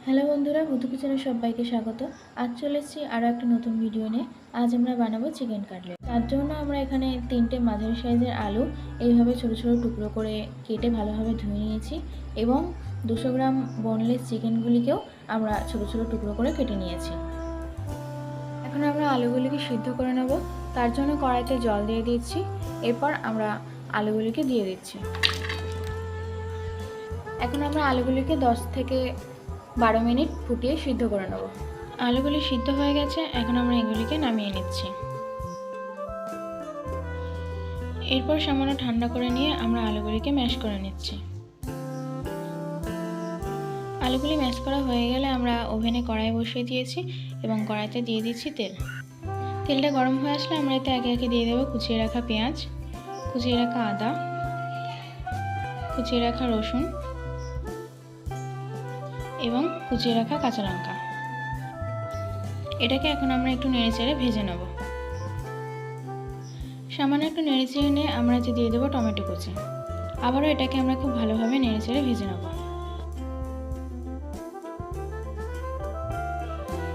Hello বন্ধুরা, মধু কিচেনে সবাইকে স্বাগত। আজ চলে এসেছি আরও একটা নতুন ভিডিও নিয়ে। আজ আমরা বানাবো চিকেন কাটলেট। তার জন্য আমরা এখানে 3টে মাঝারি সাইজের আলু এইভাবে ছোট ছোট টুকরো করে কেটে ভালোভাবে ধুয়ে নিয়েছি এবং 200 গ্রাম বোনলেস চিকেনগুলিকেও আমরা ছোট ছোট টুকরো করে কেটে নিয়েছি। এখন আমরা আলুগুলিকে সিদ্ধ করে নেব। তার জন্য কড়াইতে জল দিয়ে দিচ্ছি। এরপর আমরা আলুগুলিকে দিয়ে দিচ্ছি। এখন আমরা আলুগুলিকে 10 থেকে 12 মিনিট ফুটিয়ে সিদ্ধ করে নেব। আলুগুলি সিদ্ধ হয়ে গেছে, এখন আমরা এগুলিকে নামিয়ে নিচ্ছি। এরপর সামান্য ঠান্ডা করে নিয়ে আমরা আলুগুলিকে ম্যাশ করে নিচ্ছি। আলুগুলি ম্যাশ করা হয়ে গেলে আমরা ওভেনে কড়াই বসিয়ে দিয়েছি এবং কড়াইতে দিয়ে দিচ্ছি তেল। তেলটা গরম হয়ে আসলে আমরা এতে একে একে দিয়ে দেবো কুচিয়ে রাখা পেঁয়াজ, কুচিয়ে রাখা আদা, কুচিয়ে রাখা রসুন এবং কুচিয়ে রাখা কাঁচা লঙ্কা। এটাকে এখন আমরা একটু নেড়েচেড়ে ভেজে নেব। সামান্য একটু নেড়েচেড়ে নিয়ে আমরা যে দিয়ে দেবো টমেটো কুচি। আবারও এটাকে আমরা খুব ভালোভাবে নেড়েচেড়ে ভেজে নেব।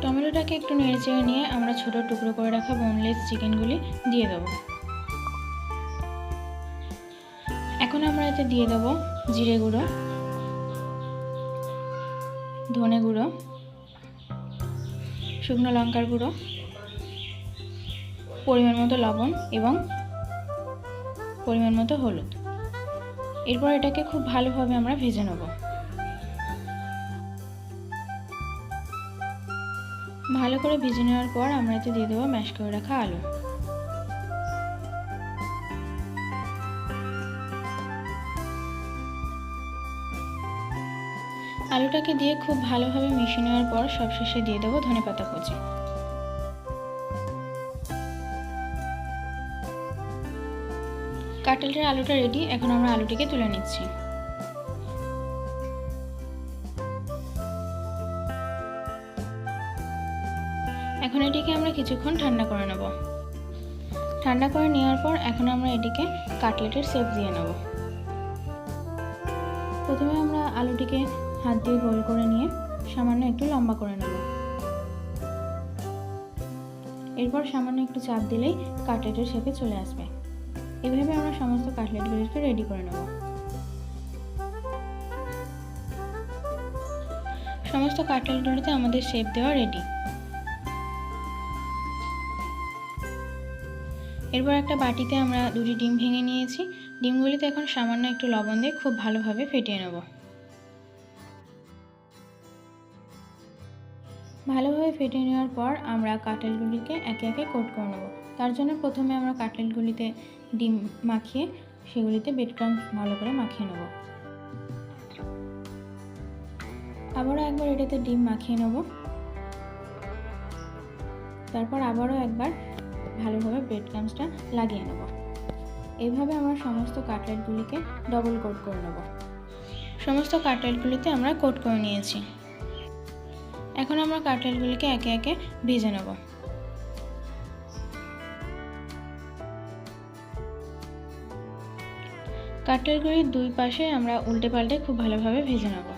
টমেটোটাকে একটু নেড়েচেড়ে নিয়ে আমরা ছোট টুকরো করে রাখা বোনলেস চিকেনগুলি দিয়ে দেবো। এখন আমরা এতে দিয়ে দেবো জিরে গুঁড়ো, ধনে গুঁড়ো, শুকনো লঙ্কার গুঁড়ো, পরিমাণ মতো লবণ এবং পরিমাণ মতো হলুদ। এরপর এটাকে খুব ভালোভাবে আমরা ভেজে নেব। ভালো করে ভেজে নেওয়ার পর আমরা এতে দিয়ে দেবো ম্যাশ করে রাখা আলু। আলুটাকে দিয়ে খুব ভালোভাবে মিশিয়ে নেওয়ার পর সবশেষে দিয়ে দেবো ধনেপাতা কুচি। কাটলেটের আলুটা রেডি। এখন আমরা আলুটিকে তুলে নিচ্ছি। এখন এটিকে আমরা কিছুক্ষণ ঠান্ডা করে নেব। ঠান্ডা করে নেওয়ার পর এখন আমরা এটিকে কাটলেটের শেপ দিয়ে নেব। প্রথমে আমরা আলুটিকে হাত দিয়ে গোল করে নিয়ে সামান্য একটু লম্বা করে নেব। এরপর সামান্য একটু চাপ দিলেই কাটলেটের শেপে চলে আসবে। এভাবে আমরা সমস্ত কাটলেটগুলিকে রেডি করে নেব। সমস্ত কাটলেটগুলিতে আমাদের শেপ দেওয়া রেডি। এরপর একটা বাটিতে আমরা 2টি ডিম ভেঙে নিয়েছি। ডিমগুলিতে এখন সামান্য একটু লবণ দিয়ে খুব ভালোভাবে ফেটিয়ে নেব। ভালোভাবে ফেটিয়ে নেওয়ার পর আমরা কাটলেটগুলিকে একে একে কোট করে নেব। তার জন্য প্রথমে আমরা কাটলেটগুলিতে ডিম মাখিয়ে সেগুলিতে ব্রেড ক্রাম্বস ভালো করে মাখিয়ে নেব। আবারও একবার এটাতে ডিম মাখিয়ে নেব। তারপর আবারও একবার ভালোভাবে ব্রেড ক্রাম্বসটা লাগিয়ে নেব। এইভাবে আমরা সমস্ত কাটলেটগুলিকে ডবল কোট করে নেব। সমস্ত কাটলেটগুলিতে আমরা কোট করে নিয়েছি। এখন আমরা কাটলেটগুলিকে একে একে ভেজে নেব। কাটলেটগুলির দুই পাশে আমরা উল্টে পাল্টে খুব ভালোভাবে ভেজে নেব।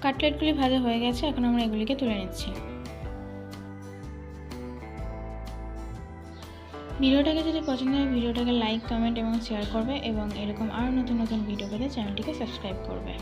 কাটলেটগুলি ভাজা হয়ে গেছে, এখন আমরা এগুলিকে তুলে নিচ্ছি। ভিডিওটাকে যদি পছন্দ হয় ভিডিওটাকে লাইক, কমেন্ট এবং শেয়ার করবে এবং এরকম আরও নতুন নতুন ভিডিও পেতে চ্যানেলটিকে সাবস্ক্রাইব করবে।